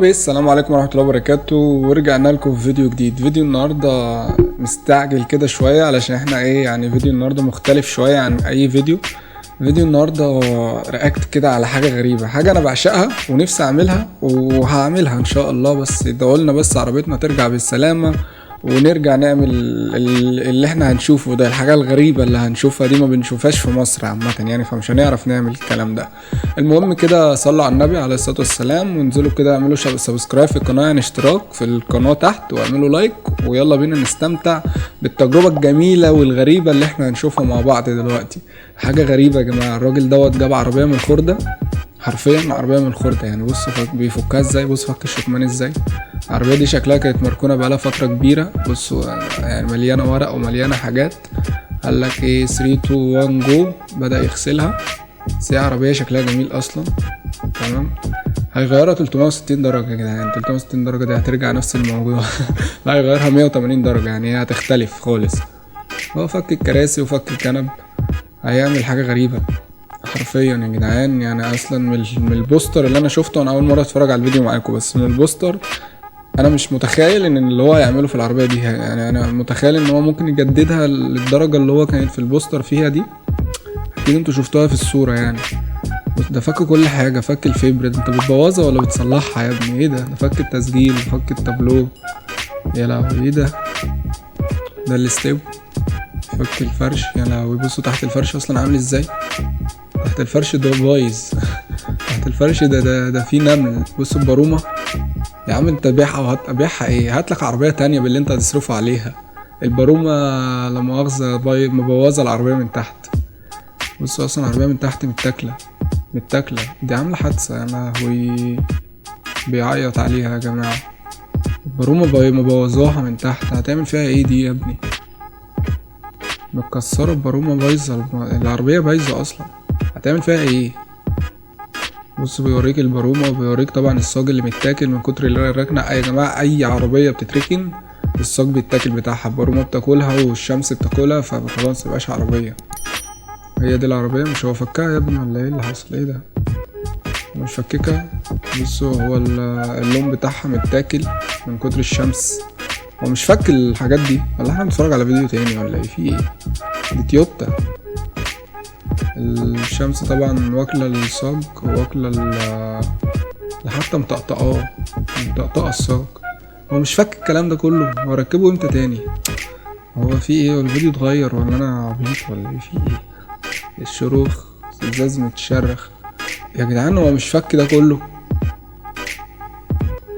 السلام عليكم ورحمة الله وبركاته، ورجعنا لكم في فيديو جديد. فيديو النهاردة مستعجل كده شوية علشان احنا يعني فيديو النهاردة مختلف شوية عن اي فيديو النهاردة رياكت كده على حاجة غريبة، حاجة انا بعشقها ونفسي اعملها وهعملها ان شاء الله، بس ادعولنا بس عربيتنا ترجع بالسلامة ونرجع نعمل اللي احنا هنشوفه ده. الحاجة الغريبة اللي هنشوفها دي ما بنشوفهاش في مصر عامة يعني، فمش هنعرف نعمل الكلام ده. المهم كده صلوا على النبي عليه الصلاة والسلام، وانزلوا كده اعملوا سبسكرايب في القناة، يعني اشتراك في القناة تحت، واعملوا لايك، ويلا بينا نستمتع بالتجربة الجميلة والغريبة اللي احنا هنشوفها مع بعض دلوقتي. حاجة غريبة يا جماعة. الراجل دوت جاب عربية من الخردة، حرفيا عربية من الخردة يعني. بصوا بيفكها ازاي، بص فك الشكمان ازاي. العربية دي شكلها كانت مركونة بقالها فترة كبيرة. بصوا يعني مليانة ورق ومليانة حاجات. قالك ايه 3 2 1 جو، بدأ يغسلها. بس هي عربية شكلها جميل اصلا. تمام. هيغيرها 360 درجة كده يعني، 360 درجة دي هترجع نفس الموضوع. لا هيغيرها 180 درجة يعني، هي هتختلف خالص. هو فك الكراسي وفك الكنب، هيعمل حاجة غريبة حرفيا يا جدعان. يعني اصلا من البوستر اللي انا شفته، انا اول مرة اتفرج على الفيديو معاكم، بس من البوستر انا مش متخيل ان اللي هو هيعمله في العربية دي. يعني انا متخيل ان هو ممكن يجددها للدرجة اللي هو كانت في البوستر فيها دي. اكيد انتوا شفتوها في الصورة يعني. ده فك كل حاجة، فك الفيبر. انت بتبوظها ولا بتصلحها يا ابني؟ ايه ده فك التسجيل وفك التابلو. يا لهوي ايه ده الاستيب. فك الفرش يا لهوي. بصوا تحت الفرش اصلا عامل ازاي. تحت الفرش ده بايظ. تحت الفرش ده فيه نمل. بصوا البارومة يا عم. انت بيعها هتبيعها ايه؟ هاتلك عربية تانية باللي انت هتصرفه عليها. البارومة لا مؤاخذة مبوظة العربية من تحت. بصوا اصلا العربية من تحت متاكلة. دي عاملة حادثة يا لهوي. بيعيط عليها يا جماعة. البارومة مبوظاها من تحت. هتعمل فيها ايه دي يا ابني؟ متكسرة البارومة، بايظة العربية بايظة اصلا. هتعمل فيها ايه؟ بص بيوريك البارومة، وبيوريك طبعا الصاج اللي متاكل من كتر الركنة. يا جماعة اي عربية بتتركن الصاج بيتاكل بتاعها، البارومة بتاكلها والشمس بتاكلها، فخلاص مبقاش عربية. هي دي العربية. مش هو فكها يا ابني ولا ايه اللي حصل؟ ايه ده مش فككها. بصوا هو اللون بتاعها متاكل من كتر الشمس. هو مش فك الحاجات دي ولا احنا بنتفرج على فيديو تاني ولا ايه؟ في ايه؟ دي تويوتا. الشمس طبعا واكلة الصاج واكلة حتى مطقطقاه الصاج. هو مش فك الكلام ده كله. هو ركبه امتى تاني؟ هو في ايه؟ الفيديو اتغير ولا انا عبيط ولا ايه؟ في ايه؟ الشروخ الازاز متشرخ يا جدعان. هو مش فك ده كله.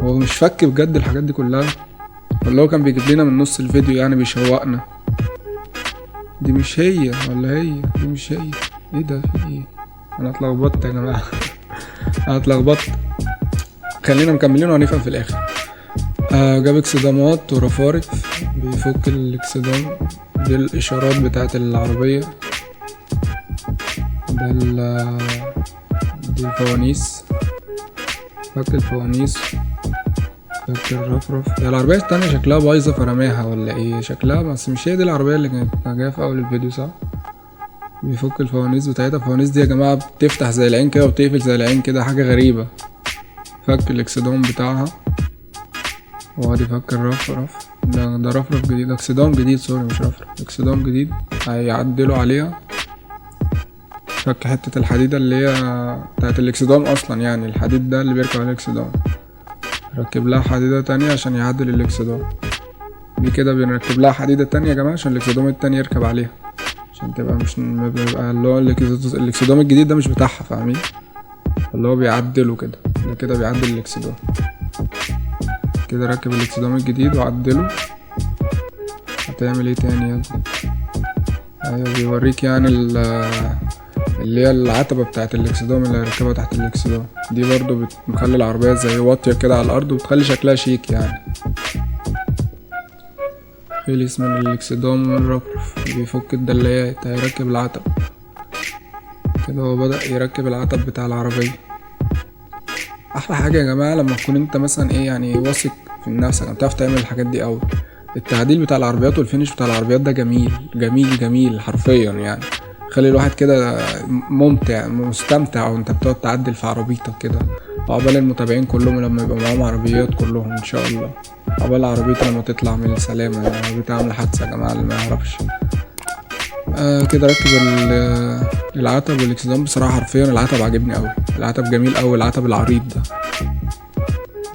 هو مش فك بجد الحاجات دي كلها، ولا هو كان بيجيب لنا من نص الفيديو يعني بيشوقنا؟ دي مش هي ولا هي؟ دي مش هي. ايه ده في ايه؟ انا اتلخبطت يا جماعه. انا اتلخبطت. خلينا مكملين وهنفهم في الاخر. جاب اكسدامات ورفارف، بيفك الاكسدام. دي الاشارات بتاعت العربيه. دي الفوانيس، فك الفوانيس، فك الرفرف. هي العربية التانية شكلها بايظة فرماها ولا ايه شكلها؟ بس مش هي دي العربية اللي كانت جاية في اول الفيديو صح؟ بيفك الفوانيس بتاعتها. الفوانيس دي يا جماعة بتفتح زي العين كده وبتقفل زي العين كده، حاجة غريبة. فك الاكسدام بتاعها، وادي فك الرفرف. ده رفرف جديد، اكسدام جديد سوري مش رفرف، اكسدام جديد هيعدلوا عليها. فك حتة الحديدة اللي هي بتاعت الاكسدام اصلا، يعني الحديد ده اللي بيركب على الاكسدام، ركب لها حديدة تانية عشان يعدل الاكسدام. دي كده بنركب لها حديدة تانية يا جماعة عشان الاكسدام التاني يركب عليها، عشان تبقى مش بيبقى اللي هو الاكسدام الجديد ده مش بتاعها، فاهمين؟ اللي هو بيعدله كده. ده كده بيعدل الاكسدام كده. ركب الاكسدام الجديد وعدله. هتعمل ايه تاني يا ابني؟ ايوه بيوريك يعني اللي هي العتبة بتاعت الاكسدام اللي هيركبها تحت الاكسدام. دي برضو بتخلي العربية زي واطية كده على الارض، وبتخلي شكلها شيك يعني. خلص من الاكسدام والرفرف. بيفك الدلايات، هيركب العتب كده. هو بدأ يركب العتب بتاع العربية. احلى حاجة يا جماعة لما تكون انت مثلا ايه يعني واثق في نفسك، بتعرف تعمل الحاجات دي اوي. التعديل بتاع العربيات والفينش بتاع العربيات ده جميل جميل جميل حرفيا يعني. خلي الواحد كده ممتع مستمتع وانت بتقعد تعدل في عربيتك كده. وعقبال المتابعين كلهم لما يبقى معاهم عربيات كلهم ان شاء الله. عقبال عربيتي لما تطلع من السلامة، يعني عربيتي عاملة حادثة يا جماعة اللي ما يعرفش. كده ركب العتب والاكسدام. بصراحة حرفيا العتب عجبني اوي، العتب جميل اوي، العتب العريض ده.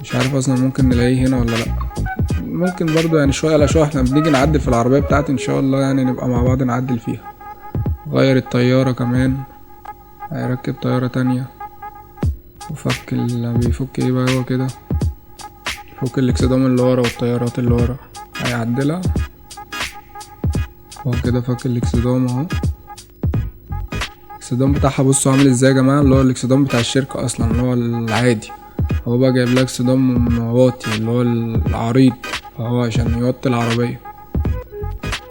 مش عارف اصلا ممكن نلاقيه هنا ولا لا، ممكن برضو يعني شوية على شوية. احنا بنيجي نعدل في العربية بتاعتي ان شاء الله، يعني نبقى مع بعض نعدل فيها. غير الطيارة كمان، هيركب طيارة تانية. وفك بيفك ايه بقى هو كده، فك الاكسدام اللي ورا والطيارات اللي ورا هيعدلها. هو كده فك الاكسدام اهو. الاكسدام بتاعها بصوا عامل ازاي يا جماعة، اللي هو الاكسدام بتاع الشركة اصلا اللي هو العادي. هو بقى جايب لك اكسدام واطي اللي هو العريض اهو عشان يوطي العربية.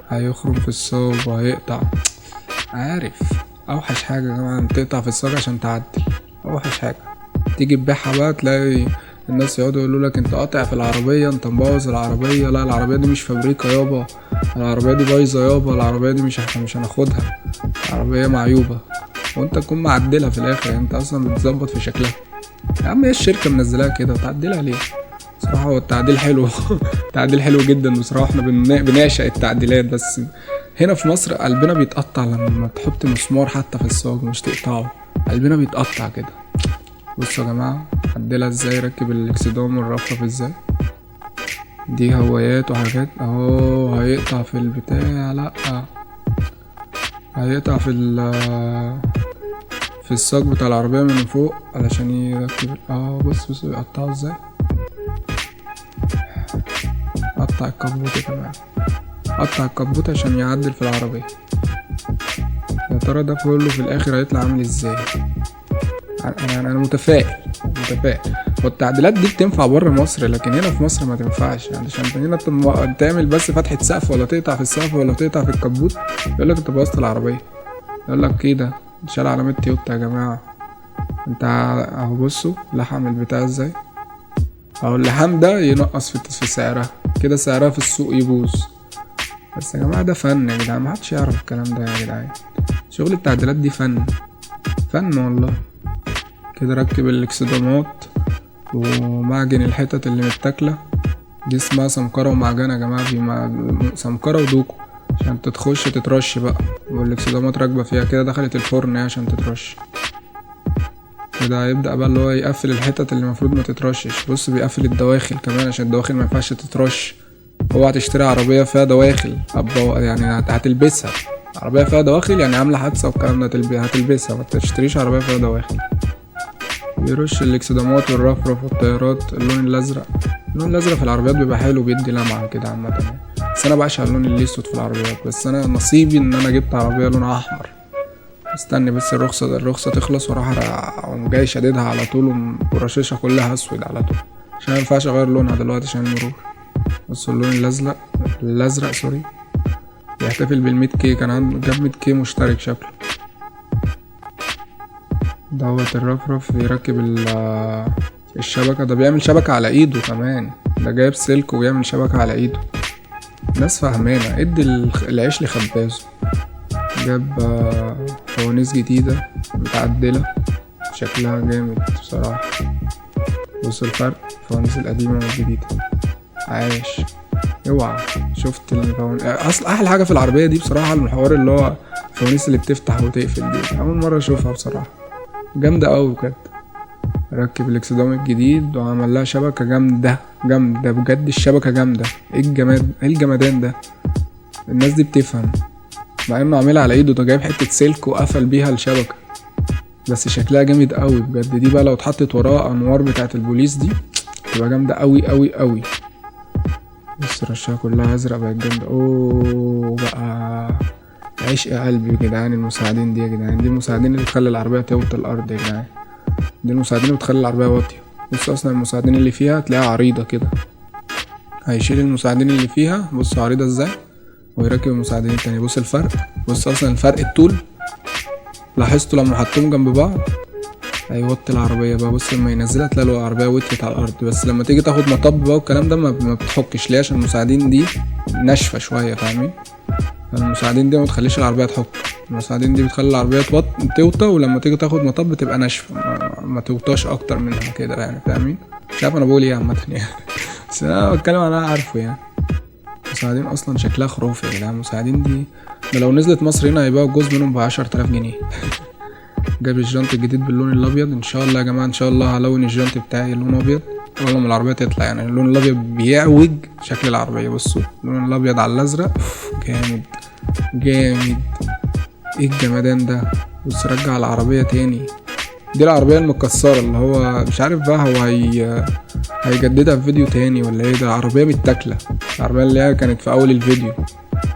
هيخرم في الصاج وهيقطع. عارف اوحش حاجة يا جماعة تقطع في الصاج عشان تعدل، اوحش حاجة. تيجي تبيعها بقى تلاقي الناس يقعدوا يقولوا لك انت قاطع في العربية، انت مبوظ العربية. لا العربية دي مش فابريكا يابا، العربية دي بايظة يابا، العربية دي مش هناخدها، العربية معيوبة. وانت تكون معدلها في الاخر، انت اصلا بتظبط في شكلها. يا عم هي الشركة منزلاها كده وتعدلها ليه؟ بصراحة هو التعديل حلو التعديل حلو جدا بصراحة. احنا بنعشق التعديلات، بس هنا في مصر قلبنا بيتقطع لما تحط مسمار حتى في الصاج مش تقطعه، قلبنا بيتقطع كده. بصوا يا جماعة عدلها ازاي، ركب الاكسدام والرفرف ازاي. دي هوايات وحاجات اهو. هيقطع في البتاع، لا هيقطع في الصاج بتاع العربية من فوق علشان يركب. بص يقطعه ازاي. قطع الكبوت يا جماعة، قطع الكبوت عشان يعدل في العربية. يا ترى ده كله في الاخر هيطلع عامل ازاي؟ انا متفائل. والتعديلات دي بتنفع بره مصر، لكن هنا في مصر ما تنفعش. علشان هنا تعمل بس فتحة سقف ولا تقطع في السقف ولا تقطع في الكبوت، يقولك انت بوظت العربية. يقولك كده شال علامة تويوتا يا جماعة. انت اهو بصوا لحم البتاع ازاي اهو. اللحام ده ينقص في سعرها كده، سعرها في السوق يبوظ. بس يا جماعة ده فن يا جدعان، محدش يعرف الكلام ده يا جدعان. شغل التعديلات دي فن والله. كده ركب الاكسدامات ومعجن الحتت اللي متاكلة. دي اسمها سمكرة ومعجنة يا جماعة، في سمكرة ودوكو عشان تتخش تترش بقى. والاكسدامات راكبة فيها كده، دخلت الفرن عشان تترش. كده هيبدأ بقى اللي هو يقفل الحتت اللي المفروض ما تترشش. بص بيقفل الدواخل كمان عشان الدواخل ما ينفعش تترش. اوعى تشتري عربية فيها دواخل يعني هتلبسها. عربية فيها دواخل يعني عاملة حادثة والكلام ده هتلبسها، ما تشتريش عربية فيها دواخل. بيرش الاكسدامات والرفرف والطيارات. اللون الازرق في العربيات بيبقى حلو، بيدي لمعة كده عامة يعني. بس انا بعشق اللون الاسود في العربيات، بس انا نصيبي ان انا جبت عربية لونها احمر. استني بس الرخصة تخلص واروح اقوم جاي شاددها على طول ورشاشها كلها اسود على طول، عشان مينفعش اغير لونها دلوقتي عشان المرور. بصوا اللون الازرق سوري، بيحتفل بال100K. كان جاب 100K مشترك شكله. دوت الرفرف بيركب الشبكة. ده بيعمل شبكة على ايده كمان، ده جايب سلك وبيعمل شبكة على ايده. ناس فاهمانة، ادي العيش لخبازه. جاب فوانيس جديدة متعدلة، شكلها جامد بصراحة. بص الفرق الفوانيس القديمة والجديدة. عايش اوعى. شفت اصل احلى حاجة في العربية دي بصراحة المحور اللي هو الفوانيس اللي بتفتح وتقفل دي، اول مرة اشوفها بصراحة، جامدة اوي بجد. ركب الاكسدام الجديد وعمل لها شبكة جامدة بجد. الشبكة جامدة. ايه الجمدان ده. الناس دي بتفهم، مع انه عاملها على ايده. ده جايب حتة سلك وقفل بيها الشبكة، بس شكلها جامد اوي بجد. دي بقى لو اتحطت وراها انوار بتاعت البوليس دي تبقى جامدة اوي. بس رشها كلها ازرق بقت جامدة. بقى عشق قلبي يا جدعان. المساعدين دي يا جدعان، دي المساعدين اللي بتخلي العربية توطي الارض يا جدعان. دي المساعدين اللي بتخلي العربية واطية. بص اصلا المساعدين اللي فيها تلاقيها عريضة كده. هيشيل المساعدين اللي فيها، بص عريضة ازاي، ويركب المساعدين التانية. بص الفرق، بص اصلا الفرق الطول لاحظتوا لما حطوهم جنب بعض هيوطي العربية بقى. بص لما ينزلها تلاقي العربية وطيت على الارض. بس لما تيجي تاخد مطب بقى والكلام ده ما بتحكش ليه، عشان المساعدين دي ناشفة شوية فاهمين. فالمساعدين دي ما تخليش العربية تحك. المساعدين دي بتخلي العربية توطى، ولما تيجي تاخد مطب تبقى ناشفة ما توطاش اكتر منها كده يعني، فاهمين؟ مش عارف انا بقول ايه عامه يعني بس انا بتكلم عن انا عارفه يعني. مساعدين اصلا شكلها خرافي يا جدعان. المساعدين دي ده لو نزلت مصر هنا هيبقى الجزء منهم ب10,000 جنيه جايب الجنط الجديد باللون الابيض ان شاء الله يا جماعه. ان شاء الله هلون الجنط بتاعي لون ابيض اول ما العربيه تطلع يعني. اللون الابيض بيعوج شكل العربيه. بصوا اللون الابيض على الازرق جامد جامد. ايه الجمدان ده. بص رجع العربيه تاني. دي العربيه المكسره اللي هو مش عارف بقى هو هيجددها في فيديو تاني ولا ايه. ده العربيه متاكله. العربيه اللي هي كانت في اول الفيديو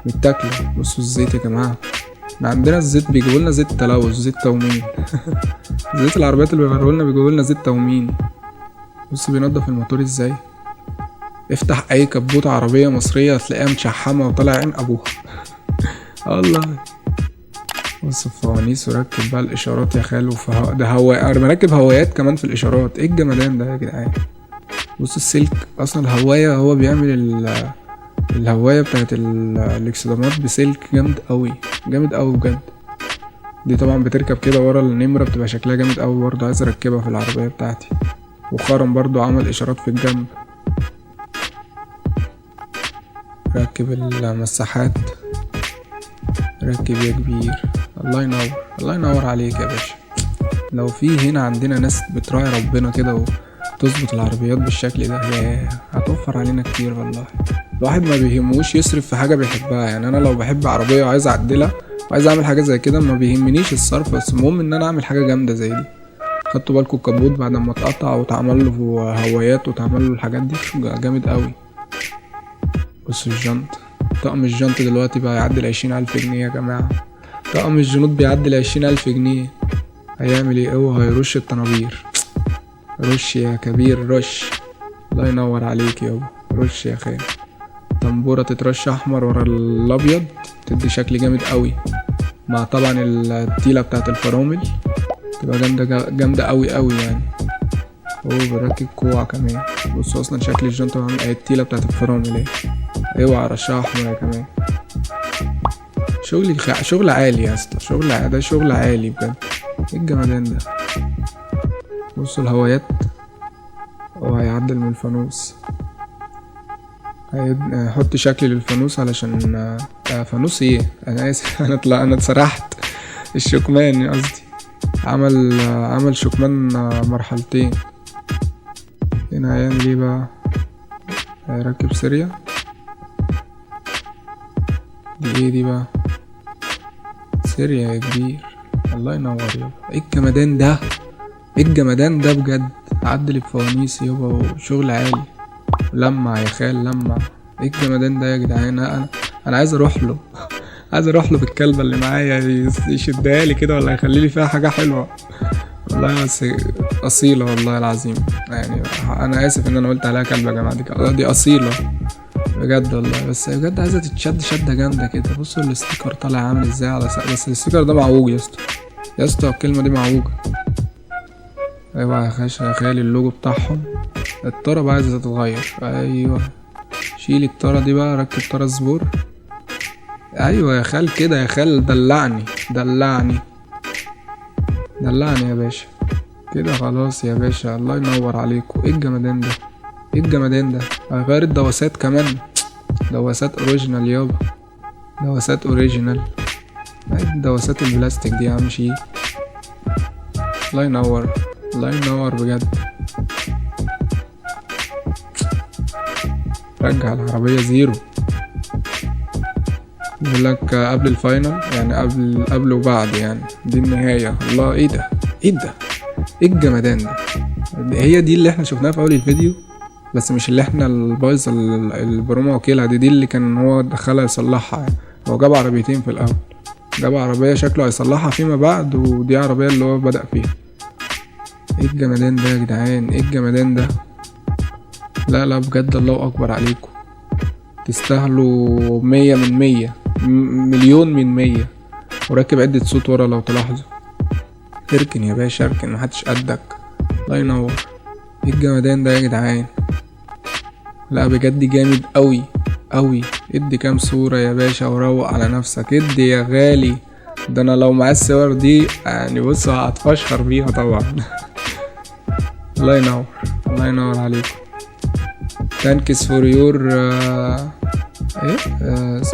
متاكله. بصوا الزيت يا جماعه. احنا عندنا الزيت بيجيبولنا زيت تلوث زيت تومين زيت العربيات اللي بيغيرولنا بيجيبولنا زيت تومين. بص بينضف الموتور ازاي. افتح اي كبوت عربيه مصريه هتلاقيها متشحمه وطالع عين ابوها والله. بص الفوانيس وركب بقى الاشارات يا خالو. ده هواء. انا مركب هوايات كمان في الاشارات. ايه الجمدان ده يا جدعان. بص السلك اصلا الهوايه هو بيعمل الهوايه بتاعت الاكسدامات بسلك جامد قوي جامد قوي بجد. دي طبعا بتركب كده ورا النمره بتبقى شكلها جامد قوي برضه. عايز اركبها في العربيه بتاعتي. وخرم برضو عمل اشارات في الجنب. ركب المساحات. ركب يا كبير. الله ينور الله ينور عليك يا باشا. لو في هنا عندنا ناس بتراعي ربنا كده وتظبط العربيات بالشكل ده ياه هتوفر علينا كتير والله. الواحد ما بيهموش يصرف في حاجة بيحبها يعني. انا لو بحب عربية وعايز اعدلها وعايز اعمل حاجة زي كده ما بيهمنيش الصرف، بس المهم ان انا اعمل حاجة جامدة زي دي. خدتوا بالكم الكبوت بعد ما اتقطع واتعمل له هوايات واتعمل له الحاجات دي جامد قوي. بصوا الجنط. طقم الجنط دلوقتي بقى يعدل 20,000 جنيه يا جماعة. طقم الجنوط بيعدل 20,000 جنيه. هيعمل ايه هو؟ هيرش الطنابير. رش يا كبير رش. الله ينور عليك يابا. رش يا خال. طنبورة تترش احمر ورا الابيض تدي شكل جامد قوي مع طبعا التيلة بتاعت الفرامل تبقى جامدة قوي قوي يعني. بركب كوع كمان. بصوا اصلا شكل الجنطة عامل ايه التيلة بتاعت الفرامل ايه. اوعى رشها احمر يا كمان. شغل عالي يا اسطى. ده شغل عالي بجد. ايه الجمدان ده. بصوا الهوايات. هيعدل من الفانوس. هيحط شكل للفانوس علشان فانوس ايه انا اسف انا اتسرحت. الشكمان قصدي. عمل شكمان مرحلتين. هنا هيعمل ايه بقى. هيركب سيريا. دي ايه دي بقى. سيريا يا كبير. الله ينور يابا. ايه الجمدان ده. ايه الجمدان ده بجد. عدل الفوانيس يابا وشغل عالي. لمع يا خال لمع. ايه الجمدان ده يا جدعان. انا عايز اروح له عايز اروح له بالكلبه اللي معايا يشدها لي كده ولا يخلي لي فيها حاجه حلوه والله. بس اصيله والله العظيم يعني. انا اسف ان انا قلت عليها كلبه يا جماعه. دي اصيله بجد والله. بس بجد عايزه تتشد شده جامده كده. بصوا الاستيكر طالع عامل ازاي على بس الاستيكر ده معوج يا اسطى الكلمه دي معوجه. ايوه يا خالي اللوجو بتاعهم. الطاره بقى عايزه تتغير. ايوه شيل الطاره دي بقى. ركب طاره زبور. ايوه يا خال كده يا خال. دلعني يا باشا كده خلاص يا باشا. الله ينور عليكم. ايه الجمدان ده. هيغير الدواسات كمان. دواسات اوريجينال يابا. دواسات اوريجينال. الدواسات البلاستيك دي اهم شيء. الله ينور بجد. رجع العربية زيرو. يقولك قبل الفاينل يعني قبل وبعد يعني. دي النهاية. الله ايه ده. ايه الجمدان ده. هي دي اللي احنا شفناها في اول الفيديو بس مش اللي احنا البايظة البرومة وكيلها. دي اللي كان هو دخلها يصلحها يعني. هو جاب عربيتين في الاول. جاب عربية شكله هيصلحها فيما بعد ودي عربية اللي هو بدأ فيها. ايه الجمدان ده يا جدعان. ايه الجمدان ده. لا بجد الله اكبر عليكم. تستاهلوا 100 من 100 مليون من 100. وراكب عدة صوت ورا لو تلاحظوا. اركن يا باشا اركن محدش قدك. الله ينور. ايه الجمدان ده يا جدعان. لا بجد جامد قوي. ادي كام صورة يا باشا وروق على نفسك. ادي يا غالي. ده انا لو معايا الصور دي يعني بص هتفشخر بيها طبعا الله ينور، الله ينور عليكم. thanks for your ايه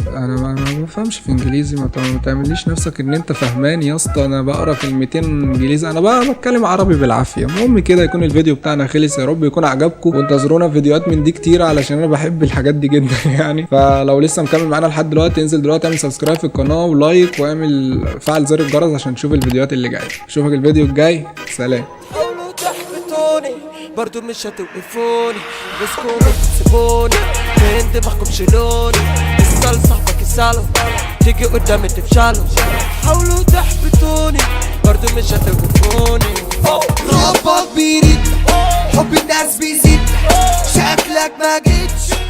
انا ما بفهمش في انجليزي، ما تعمليش نفسك ان انت فهمان يا اسطى. انا بقرا كلمتين انجليزي، انا بقى بتكلم عربي بالعافيه. المهم كده يكون الفيديو بتاعنا خلص، يا رب يكون عجبكم، وانتظرونا في فيديوهات من دي كتير علشان انا بحب الحاجات دي جدا يعني. فلو لسه مكمل معانا لحد دلوقتي انزل دلوقتي اعمل سبسكرايب في القناه ولايك، واعمل فعل زر الجرس عشان تشوف الفيديوهات اللي جايه. اشوفك الفيديو الجاي، سلام. برضو مش هتوقفوني، بسكوني تسيبوني من دماغكم شيلوني. اسأل صاحبك اسأله، تيجي قدامي تفشلوا. حاولوا تحبطوني برضو مش هتوقفوني. ربك بيريد، حب الناس بيزيد، شكلك ما جيتش.